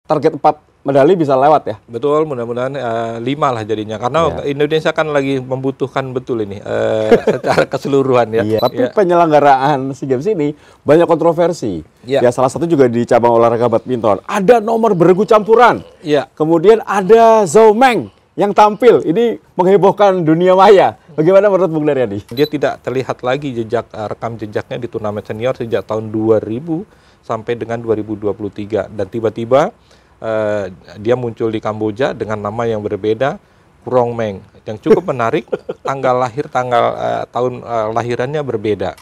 target 4 medali bisa lewat ya? Betul, mudah-mudahan 5 lah jadinya. Karena Indonesia kan lagi membutuhkan betul ini secara keseluruhan ya. Iya. Tapi penyelenggaraan SEA Games ini banyak kontroversi. Ya, salah satu juga di cabang olahraga badminton. Ada nomor beregu campuran. Kemudian ada Zhou Meng yang tampil. Ini menghebohkan dunia maya. Bagaimana menurut Bung Daryadi? Dia tidak terlihat lagi rekam jejaknya di turnamen senior sejak tahun 2000 sampai dengan 2023. Dan tiba-tiba dia muncul di Kamboja dengan nama yang berbeda, Kurong Meng. Yang cukup menarik, tahun lahirannya berbeda.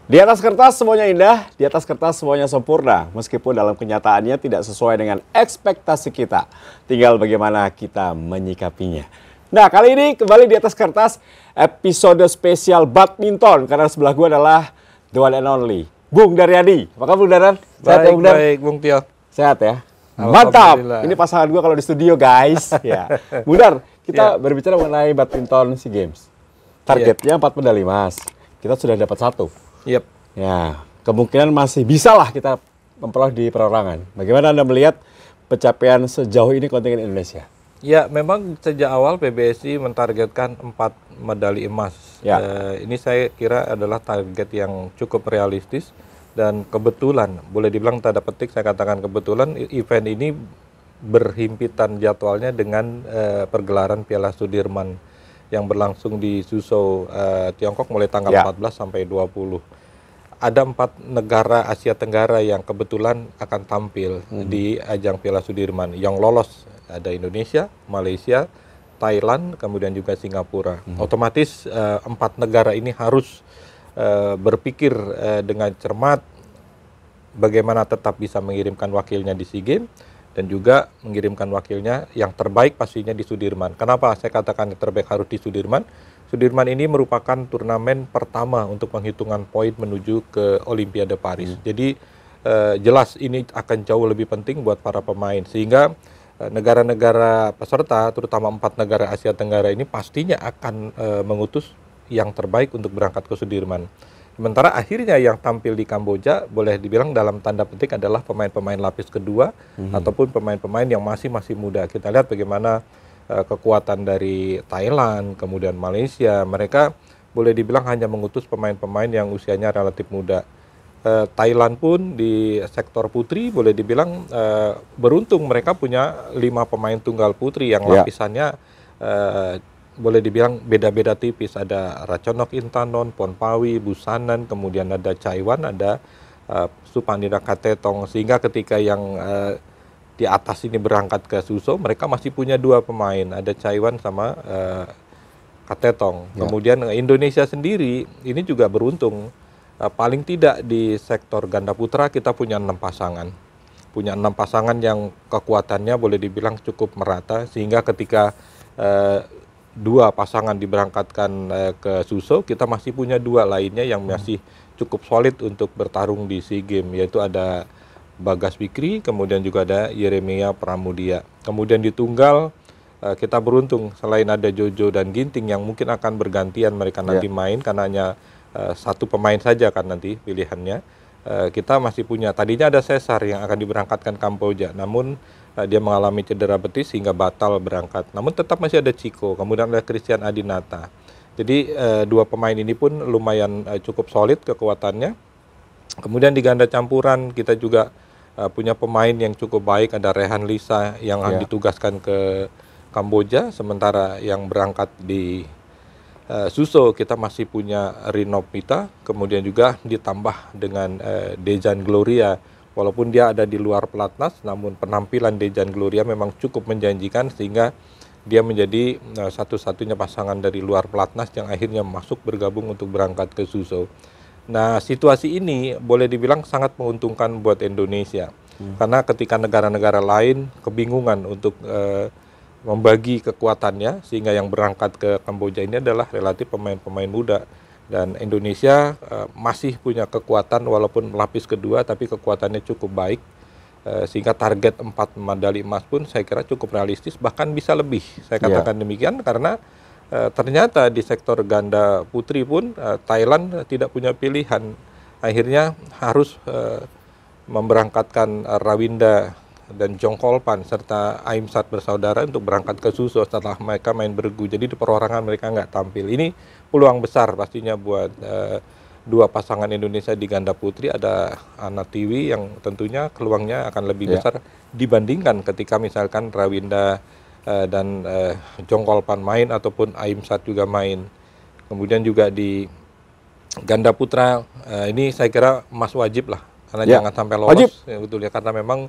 Di atas kertas semuanya indah, di atas kertas semuanya sempurna. Meskipun dalam kenyataannya tidak sesuai dengan ekspektasi kita. Tinggal bagaimana kita menyikapinya. Nah, kali ini kembali di atas kertas episode spesial badminton. Karena sebelah gue adalah the one and only Bung Daryadi. Apakah Bung Daran? Sehat ya Bung Dar? Baik, Bung Tio. Sehat ya? Mantap! Ini pasangan gue kalau di studio guys. Ya. Bung Dar, kita berbicara mengenai badminton SEA Games. Targetnya 4 medali emas. Kita sudah dapat 1. Ya, kemungkinan masih bisa lah kita memperoleh di perorangan. Bagaimana Anda melihat pencapaian sejauh ini kontingen Indonesia? Ya, memang sejak awal PBSI mentargetkan 4 medali emas. Ini saya kira adalah target yang cukup realistis dan kebetulan, boleh dibilang tanda petik saya katakan kebetulan, event ini berhimpitan jadwalnya dengan pergelaran Piala Sudirman yang berlangsung di Suzhou, Tiongkok mulai tanggal 14 sampai 20. Ada 4 negara Asia Tenggara yang kebetulan akan tampil di ajang Piala Sudirman. Yang lolos ada Indonesia, Malaysia, Thailand, kemudian juga Singapura. Otomatis 4 negara ini harus berpikir dengan cermat bagaimana tetap bisa mengirimkan wakilnya di SEA Games dan juga mengirimkan wakilnya yang terbaik pastinya di Sudirman. Kenapa saya katakan yang terbaik harus di Sudirman? Sudirman ini merupakan turnamen pertama untuk penghitungan poin menuju ke Olimpiade Paris. Jadi jelas ini akan jauh lebih penting buat para pemain. Sehingga negara-negara peserta, terutama 4 negara Asia Tenggara ini pastinya akan mengutus yang terbaik untuk berangkat ke Sudirman. Sementara akhirnya yang tampil di Kamboja boleh dibilang dalam tanda petik adalah pemain-pemain lapis kedua ataupun pemain-pemain yang masih muda. Kita lihat bagaimana kekuatan dari Thailand, kemudian Malaysia, mereka boleh dibilang hanya mengutus pemain-pemain yang usianya relatif muda. Thailand pun di sektor putri boleh dibilang beruntung, mereka punya 5 pemain tunggal putri yang lapisannya boleh dibilang beda-beda tipis. Ada Ratchonok Intanon, Ponpawi, Busanan, kemudian ada Chaiwan, ada Supanira Katetong. Sehingga ketika yang di atas ini berangkat ke Suzhou, mereka masih punya 2 pemain, ada Chaiwan sama Katetong. Kemudian Indonesia sendiri ini juga beruntung, paling tidak di sektor ganda putra kita punya 6 pasangan. Punya 6 pasangan yang kekuatannya boleh dibilang cukup merata, sehingga ketika 2 pasangan diberangkatkan ke Suzhou, kita masih punya 2 lainnya yang masih cukup solid untuk bertarung di SEA Games, yaitu ada Bagas Fikri, kemudian juga ada Yeremia Pramudia. Kemudian di tunggal kita beruntung selain ada Jojo dan Ginting yang mungkin akan bergantian mereka nanti main karena hanya 1 pemain saja kan nanti pilihannya. Kita masih punya, tadinya ada Cesar yang akan diberangkatkan Kamboja, namun dia mengalami cedera betis sehingga batal berangkat. Namun tetap masih ada Chico, kemudian ada Christian Adinata. Jadi 2 pemain ini pun lumayan cukup solid kekuatannya. Kemudian di ganda campuran kita juga punya pemain yang cukup baik, ada Rehan Lisa yang ditugaskan ke Kamboja, sementara yang berangkat di Suzhou kita masih punya Rinopita, kemudian juga ditambah dengan Dejan Gloria. Walaupun dia ada di luar pelatnas, namun penampilan Dejan Gloria memang cukup menjanjikan sehingga dia menjadi satu-satunya pasangan dari luar pelatnas yang akhirnya masuk bergabung untuk berangkat ke Suzhou. Nah, situasi ini boleh dibilang sangat menguntungkan buat Indonesia. Karena ketika negara-negara lain kebingungan untuk membagi kekuatannya, sehingga yang berangkat ke Kamboja ini adalah relatif pemain-pemain muda. Dan Indonesia masih punya kekuatan walaupun lapis kedua, tapi kekuatannya cukup baik. Sehingga target 4 medali emas pun saya kira cukup realistis, bahkan bisa lebih. Saya katakan demikian karena ternyata di sektor ganda putri pun Thailand tidak punya pilihan. Akhirnya harus memberangkatkan Rawinda dan Jongkolpan serta Aimsat bersaudara untuk berangkat ke Suso setelah mereka main bergu. Jadi di perorangan mereka nggak tampil. Ini peluang besar pastinya buat dua pasangan Indonesia di ganda putri. Ada Ana Tiwi yang tentunya peluangnya akan lebih besar dibandingkan ketika misalkan Rawinda dan Jongkolpan main ataupun Aimsat juga main. Kemudian juga di ganda putra ini saya kira emas wajib lah, karena jangan sampai lolos. Ya, betul ya, karena memang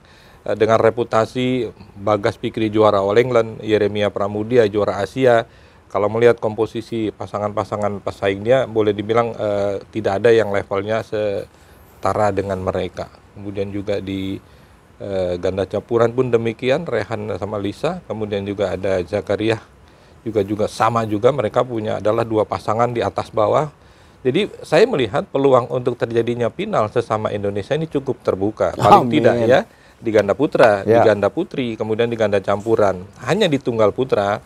dengan reputasi Bagas Pikri juara All England, Yeremia Pramudia juara Asia, kalau melihat komposisi pasangan-pasangan pesaingnya boleh dibilang tidak ada yang levelnya setara dengan mereka. Kemudian juga di ganda campuran pun demikian, Rehan sama Lisa, kemudian juga ada Zakaria juga sama juga, mereka punya adalah dua pasangan di atas bawah. Jadi saya melihat peluang untuk terjadinya final sesama Indonesia ini cukup terbuka, paling tidak ya di ganda putra, di ganda putri, kemudian di ganda campuran. Hanya di tunggal putra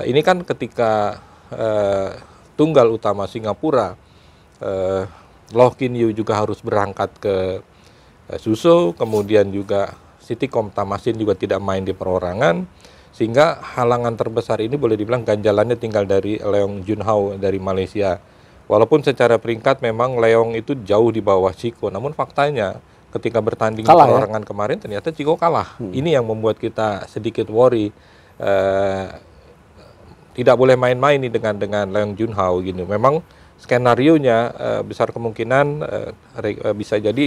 ini kan ketika tunggal utama Singapura, Loh Kin Yew juga harus berangkat ke Suso, kemudian juga Sitikom Tamasin juga tidak main di perorangan, sehingga halangan terbesar ini boleh dibilang ganjalannya tinggal dari Leong Junhao dari Malaysia. Walaupun secara peringkat memang Leong itu jauh di bawah Chico, namun faktanya ketika bertanding kalah, di perorangan kemarin ternyata Chico kalah. Ini yang membuat kita sedikit worry. Tidak boleh main-main nih dengan Leong Junhao gitu. Memang skenarionya besar kemungkinan bisa jadi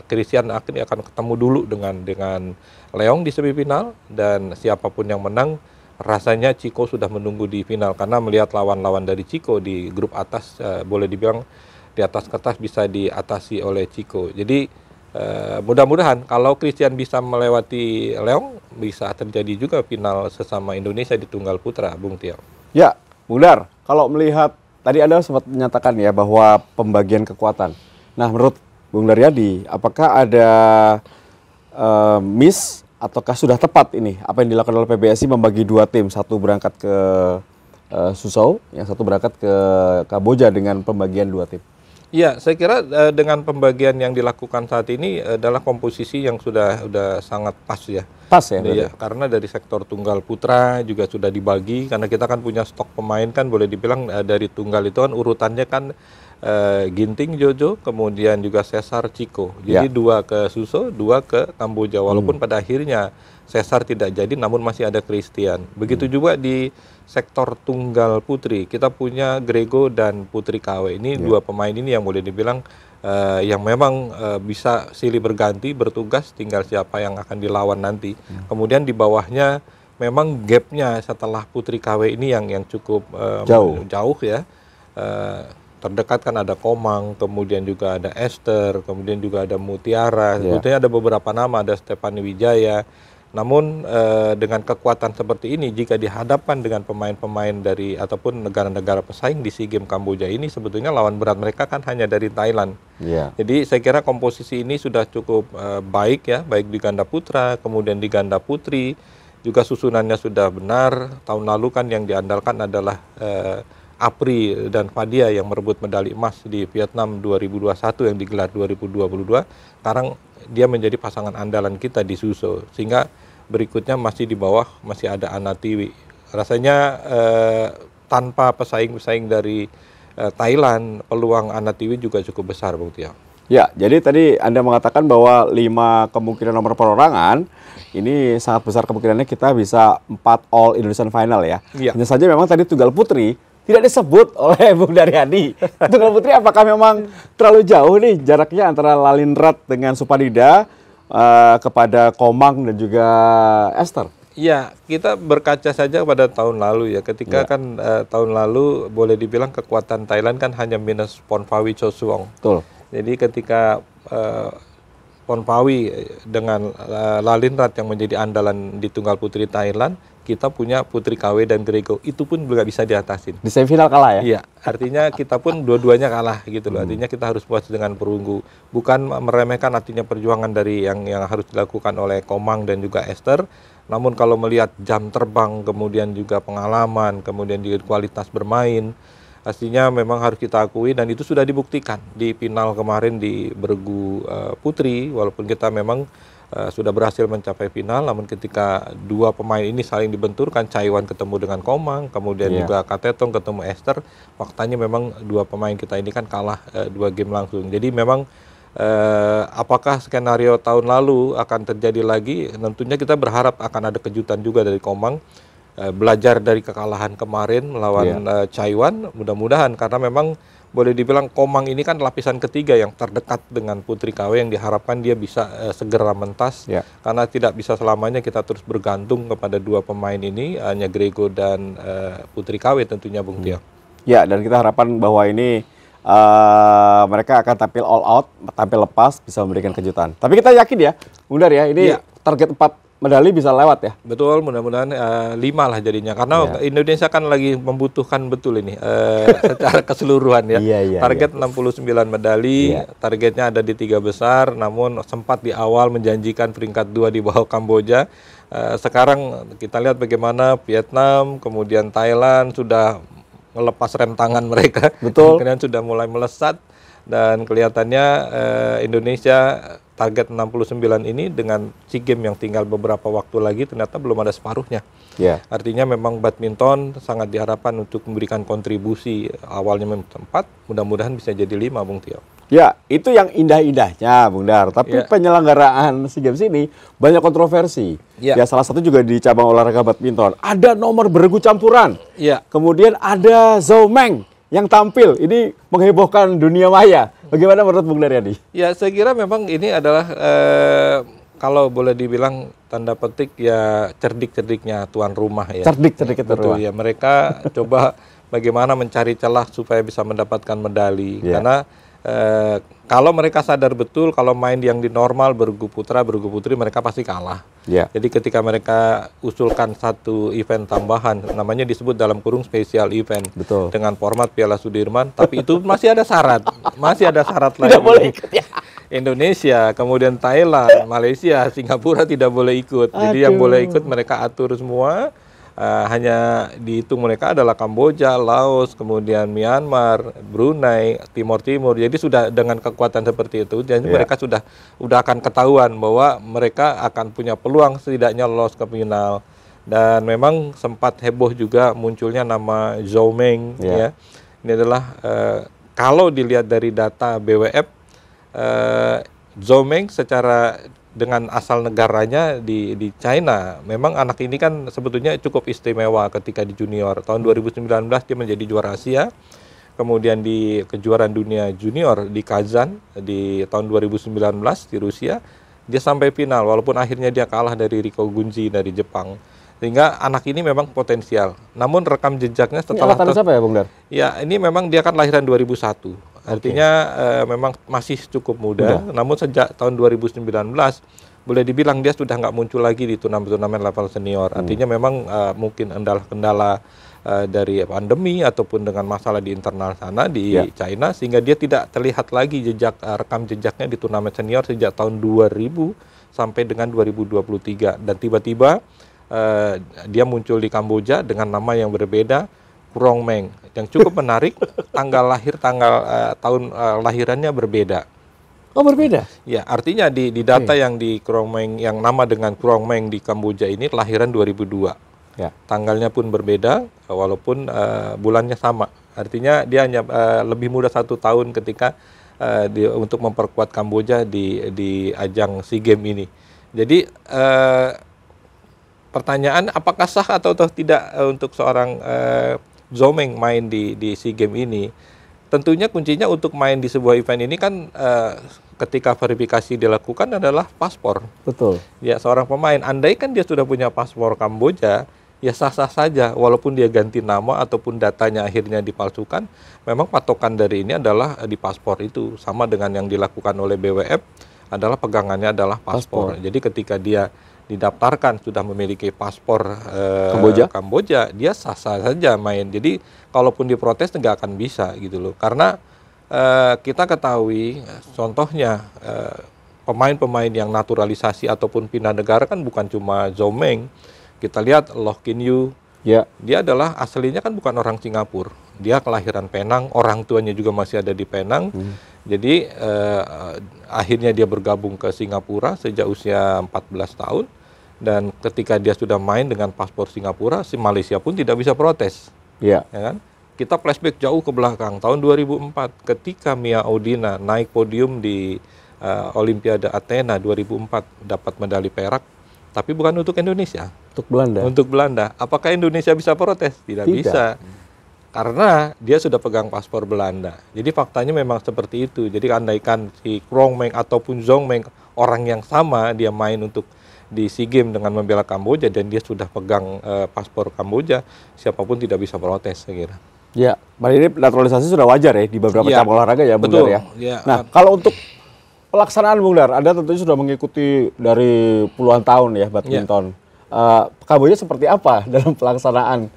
Christian akan ketemu dulu dengan Leong di semifinal, dan siapapun yang menang rasanya Chico sudah menunggu di final, karena melihat lawan-lawan dari Chico di grup atas boleh dibilang di atas kertas bisa diatasi oleh Chico. Jadi mudah-mudahan kalau Christian bisa melewati Leong, bisa terjadi juga final sesama Indonesia di tunggal putra, Bung Tio. Ya, Bundar, kalau melihat tadi Anda sempat menyatakan ya bahwa pembagian kekuatan. Nah, menurut Bung Daryadi, apakah ada miss ataukah sudah tepat ini apa yang dilakukan oleh PBSI membagi dua tim, satu berangkat ke Susau, yang satu berangkat ke Kamboja dengan pembagian dua tim? Ya, saya kira dengan pembagian yang dilakukan saat ini adalah komposisi yang sudah sangat pas ya. Pas ya? Ya, karena dari sektor tunggal putra juga sudah dibagi, karena kita kan punya stok pemain kan boleh dibilang dari tunggal itu kan urutannya kan Ginting, Jojo, kemudian juga Cesar, Chico. Jadi dua ke Suso, dua ke Kamboja. Walaupun pada akhirnya Cesar tidak jadi, namun masih ada Christian. Begitu juga di sektor tunggal putri, kita punya Grego dan Putri KW. Ini dua pemain ini yang boleh dibilang yang memang bisa silih berganti bertugas, tinggal siapa yang akan dilawan nanti. Kemudian di bawahnya memang gapnya setelah Putri KW ini yang cukup jauh ya. Terdekat kan ada Komang, kemudian juga ada Esther, kemudian juga ada Mutiara. Sebetulnya ada beberapa nama, ada Stefani Wijaya. Namun dengan kekuatan seperti ini, jika dihadapkan dengan pemain-pemain dari ataupun negara-negara pesaing di SEA Games Kamboja ini, sebetulnya lawan berat mereka kan hanya dari Thailand. Jadi saya kira komposisi ini sudah cukup baik ya, baik di ganda putra, kemudian di ganda putri, juga susunannya sudah benar. Tahun lalu kan yang diandalkan adalah Apri dan Fadia yang merebut medali emas di Vietnam 2021 yang digelar 2022. Sekarang dia menjadi pasangan andalan kita di Suso, sehingga berikutnya masih di bawah masih ada Ana Tiwi. Rasanya tanpa pesaing-pesaing dari Thailand, peluang Ana Tiwi juga cukup besar, Bung Tio. Ya, jadi tadi Anda mengatakan bahwa 5 kemungkinan nomor perorangan, ini sangat besar kemungkinannya kita bisa 4 All Indonesian Final ya. Hanya saja memang tadi tunggal putri tidak disebut oleh Bung Daryadi. Tunggal putri apakah memang terlalu jauh nih jaraknya antara Lalindrat dengan Supadida kepada Komang dan juga Esther? Ya, kita berkaca saja pada tahun lalu ya. Ketika kan tahun lalu boleh dibilang kekuatan Thailand kan hanya minus Ponpawi Chosuong. Betul. Jadi ketika Ponpawi dengan Lalindrat yang menjadi andalan di tunggal putri Thailand, kita punya Putri KW dan Grego, itu pun nggak bisa diatasin. Di semifinal kalah ya? Iya, artinya kita pun dua-duanya kalah gitu loh. Artinya kita harus puas dengan perunggu. Bukan meremehkan artinya perjuangan dari yang harus dilakukan oleh Komang dan juga Esther. Namun kalau melihat jam terbang, kemudian juga pengalaman, kemudian juga kualitas bermain, pastinya memang harus kita akui, dan itu sudah dibuktikan di final kemarin di bergu putri. Walaupun kita memang sudah berhasil mencapai final, namun ketika dua pemain ini saling dibenturkan, Chaiwan ketemu dengan Komang, kemudian juga Katetong ketemu Esther, faktanya memang dua pemain kita ini kan kalah 2 game langsung. Jadi memang apakah skenario tahun lalu akan terjadi lagi? Tentunya kita berharap akan ada kejutan juga dari Komang, belajar dari kekalahan kemarin melawan Chaiwan, mudah-mudahan, karena memang boleh dibilang Komang ini kan lapisan ketiga yang terdekat dengan Putri KW, yang diharapkan dia bisa segera mentas, karena tidak bisa selamanya kita terus bergantung kepada dua pemain ini, hanya Grego dan Putri KW tentunya, Bung Tio. Ya, dan kita harapkan bahwa ini mereka akan tampil all out, tampil lepas, bisa memberikan kejutan. Tapi kita yakin ya, Bung Dar ya, ini target 4 medali bisa lewat ya? Betul, mudah-mudahan 5 lah jadinya. Karena Indonesia kan lagi membutuhkan betul ini secara keseluruhan ya. Target 69 medali, targetnya ada di 3 besar, namun sempat di awal menjanjikan peringkat 2 di bawah Kamboja. Sekarang kita lihat bagaimana Vietnam, kemudian Thailand sudah melepas rem tangan mereka. Betul. Kemudian sudah mulai melesat, dan kelihatannya Indonesia target 69 ini dengan SEA Games yang tinggal beberapa waktu lagi ternyata belum ada separuhnya. Artinya memang badminton sangat diharapkan untuk memberikan kontribusi, awalnya 4, mudah-mudahan bisa jadi 5, Bung Tio. Ya, itu yang indah-indahnya, Bung Dar. Tapi penyelenggaraan SEA Games ini banyak kontroversi. Ya, salah satu juga di cabang olahraga badminton. Ada nomor beregu campuran. Kemudian ada Zhou Meng yang tampil. Ini menghebohkan dunia maya. Bagaimana menurut Bung Daryadi? Ya, saya kira memang ini adalah kalau boleh dibilang tanda petik ya cerdik-cerdiknya tuan rumah ya. Cerdik-cerdiknya tuan rumah. Ya, mereka coba bagaimana mencari celah supaya bisa mendapatkan medali. Karena kalau mereka sadar betul kalau main yang di normal bergu putra, bergu putri, mereka pasti kalah. Jadi ketika mereka usulkan satu event tambahan, namanya disebut dalam kurung spesial event, dengan format Piala Sudirman, tapi itu masih ada syarat, lain. Tidak boleh ikut ya. Indonesia, kemudian Thailand, Malaysia, Singapura tidak boleh ikut. Jadi yang boleh ikut mereka atur semua. Hanya dihitung mereka adalah Kamboja, Laos, kemudian Myanmar, Brunei, Timor Timur. Jadi sudah dengan kekuatan seperti itu, jadi mereka sudah akan ketahuan bahwa mereka akan punya peluang setidaknya lolos ke final. Dan memang sempat heboh juga munculnya nama Zhou Meng. Ya. Ini adalah kalau dilihat dari data BWF, Zhou Meng secara dengan asal negaranya di China, memang anak ini kan sebetulnya cukup istimewa ketika di junior. Tahun 2019 dia menjadi juara Asia, kemudian di kejuaraan dunia junior di Kazan di tahun 2019 di Rusia, dia sampai final, walaupun akhirnya dia kalah dari Riko Gunji dari Jepang. Sehingga anak ini memang potensial. Namun rekam jejaknya setelah... Ini siapa ya, Bung Dar? Ya, ini memang dia kan lahiran 2001. Artinya memang masih cukup muda, namun sejak tahun 2019 boleh dibilang dia sudah nggak muncul lagi di turnamen-turnamen level senior. Artinya memang mungkin kendala dari pandemi ataupun dengan masalah di internal sana di China, sehingga dia tidak terlihat lagi rekam jejaknya di turnamen senior sejak tahun 2000 sampai dengan 2023. Dan tiba-tiba dia muncul di Kamboja dengan nama yang berbeda, Kurong Meng, yang cukup menarik. Tahun lahirannya berbeda. Oh, berbeda? Ya, artinya di data yang di Kurong Meng, yang nama dengan Kurong Meng di Kamboja ini lahiran 2002. Tanggalnya pun berbeda, walaupun bulannya sama. Artinya dia hanya lebih muda 1 tahun ketika untuk memperkuat Kamboja di ajang SEA Games ini. Jadi pertanyaan apakah sah atau tidak untuk seorang Zhou Meng main di SEA Games ini? Tentunya kuncinya untuk main di sebuah event ini kan ketika verifikasi dilakukan adalah paspor. Betul. Ya, seorang pemain, andai kan dia sudah punya paspor Kamboja, ya sah-sah saja, walaupun dia ganti nama ataupun datanya akhirnya dipalsukan, memang patokan dari ini adalah di paspor itu. Sama dengan yang dilakukan oleh BWF, adalah pegangannya adalah paspor. Jadi ketika dia didaftarkan sudah memiliki paspor Kamboja, dia sah-sah saja main. Jadi kalaupun diprotes nggak akan bisa gitu loh. Karena kita ketahui contohnya pemain-pemain yang naturalisasi ataupun pindah negara kan bukan cuma Zhou Meng. Kita lihat Loh Kin Yew, dia adalah aslinya kan bukan orang Singapura. Dia kelahiran Penang, orang tuanya juga masih ada di Penang. Jadi akhirnya dia bergabung ke Singapura sejak usia 14 tahun. Dan ketika dia sudah main dengan paspor Singapura, si Malaysia pun tidak bisa protes. Ya kan? Kita flashback jauh ke belakang, tahun 2004 ketika Mia Audina naik podium di Olimpiade Athena 2004 dapat medali perak, tapi bukan untuk Indonesia. Untuk Belanda. Untuk Belanda. Apakah Indonesia bisa protes? Tidak bisa. Karena dia sudah pegang paspor Belanda. Jadi faktanya memang seperti itu. Jadi andaikan si Krong Meng ataupun Zhou Meng orang yang sama, dia main untuk di SEA Games dengan membela Kamboja dan dia sudah pegang paspor Kamboja, siapapun tidak bisa protes, saya kira. Ya, ini naturalisasi sudah wajar ya di beberapa cabang olahraga ya, Bung Dar ya. Nah, kalau untuk pelaksanaan, Bung Dar, Anda tentunya sudah mengikuti dari puluhan tahun ya badminton. Kamboja seperti apa dalam pelaksanaan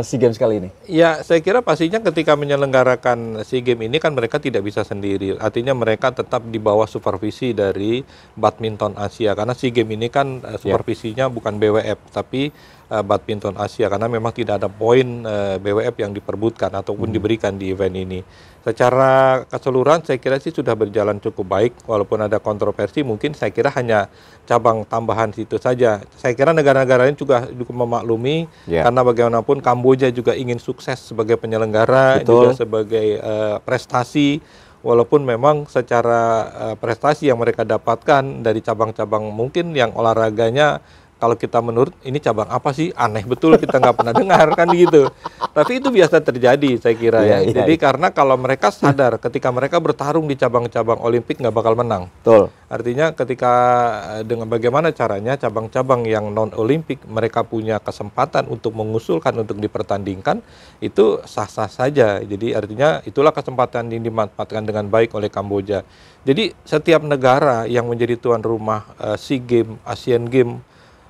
SEA Games kali ini? Ya, saya kira pastinya ketika menyelenggarakan SEA Games ini kan mereka tidak bisa sendiri. Artinya mereka tetap di bawah supervisi dari Badminton Asia. Karena SEA Games ini kan supervisinya bukan BWF, tapi Badminton Asia. Karena memang tidak ada poin BWF yang diperbutkan ataupun diberikan di event ini. Secara keseluruhan saya kira sih sudah berjalan cukup baik. Walaupun ada kontroversi, mungkin saya kira hanya cabang tambahan situ saja. Saya kira negara-negara lain juga memaklumi. Karena bagaimanapun Kamboja juga ingin sukses sebagai penyelenggara, juga sebagai prestasi, walaupun memang secara prestasi yang mereka dapatkan dari cabang-cabang mungkin yang olahraganya, kalau kita menurut ini cabang apa sih, aneh betul, kita nggak pernah dengar kan gitu. Tapi itu biasa terjadi saya kira ya. Jadi karena kalau mereka sadar ketika mereka bertarung di cabang-cabang Olimpik nggak bakal menang. Artinya ketika dengan bagaimana caranya cabang-cabang yang non-Olimpik mereka punya kesempatan untuk mengusulkan untuk dipertandingkan, itu sah-sah saja. Jadi artinya itulah kesempatan yang dimanfaatkan dengan baik oleh Kamboja. Jadi setiap negara yang menjadi tuan rumah SEA Games, Asian Games,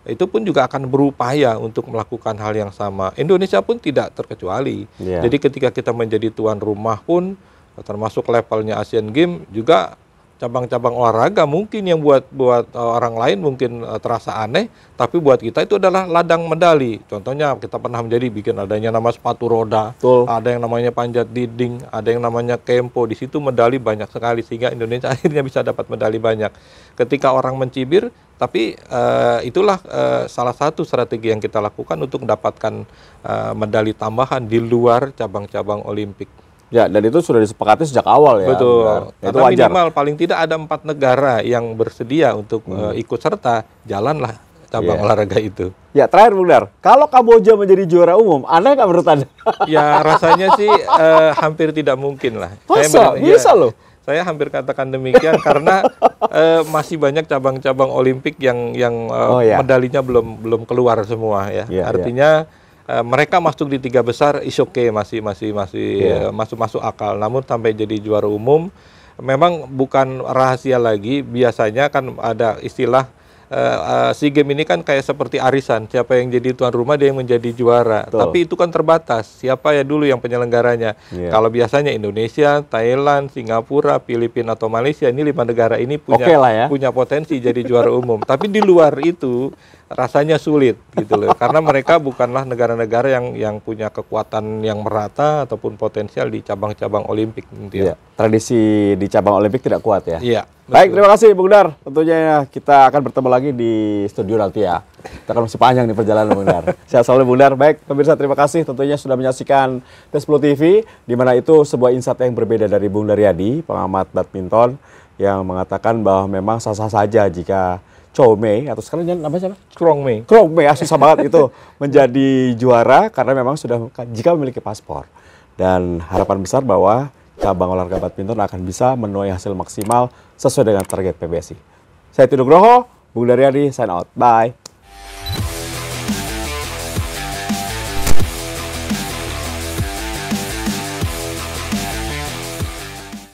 itu pun juga akan berupaya untuk melakukan hal yang sama. Indonesia pun tidak terkecuali. Jadi ketika kita menjadi tuan rumah pun, termasuk levelnya Asian Games, juga cabang-cabang olahraga mungkin yang buat orang lain mungkin terasa aneh, tapi buat kita itu adalah ladang medali. Contohnya kita pernah bikin adanya nama sepatu roda, ada yang namanya panjat dinding, ada yang namanya kempo. Di situ medali banyak sekali sehingga Indonesia akhirnya bisa dapat medali banyak. Ketika orang mencibir, tapi itulah salah satu strategi yang kita lakukan untuk mendapatkan medali tambahan di luar cabang-cabang Olimpik. Ya, dan itu sudah disepakati sejak awal ya. Betul. Itu wajar. Minimal paling tidak ada 4 negara yang bersedia untuk ikut serta, jalanlah cabang olahraga itu. Ya, terakhir Bung Dar, kalau Kamboja menjadi juara umum, aneh nggak menurut Anda? Ya, rasanya sih hampir tidak mungkin lah. Bisa loh. Saya hampir katakan demikian karena masih banyak cabang-cabang Olimpik yang medalinya belum keluar semua ya. Artinya mereka masuk di 3 besar, is okay, masih masuk akal. Namun sampai jadi juara umum, memang bukan rahasia lagi. Biasanya kan ada istilah SEA Games ini kan kayak seperti arisan, siapa yang jadi tuan rumah dia yang menjadi juara. Tapi itu kan terbatas, siapa ya dulu yang penyelenggaranya. Kalau biasanya Indonesia, Thailand, Singapura, Filipina atau Malaysia, ini 5 negara ini punya potensi jadi juara umum. Tapi di luar itu rasanya sulit gitu loh, karena mereka bukanlah negara-negara yang punya kekuatan yang merata ataupun potensial di cabang-cabang Olimpik. Tradisi di cabang Olimpik tidak kuat ya. Baik, betul. terima kasih Bung Dar. Tentunya kita akan bertemu lagi di studio nanti ya. Kita akan masih panjang nih perjalanan Bung Dar. Sehat selalu Bung Dar. Baik, pemirsa terima kasih tentunya sudah menyaksikan Tes10 TV, di mana itu sebuah insight yang berbeda dari Bung Daryadi, pengamat badminton, yang mengatakan bahwa memang sah-sah saja jika Zhou Mei atau sekarang namanya siapa? Krong Mei, susah banget itu menjadi juara karena memang sudah jika memiliki paspor. Dan harapan besar bahwa cabang olahraga badminton akan bisa menuai hasil maksimal sesuai dengan target PBSI. Saya Tinugroho, Bung Daryadi, sign out. Bye.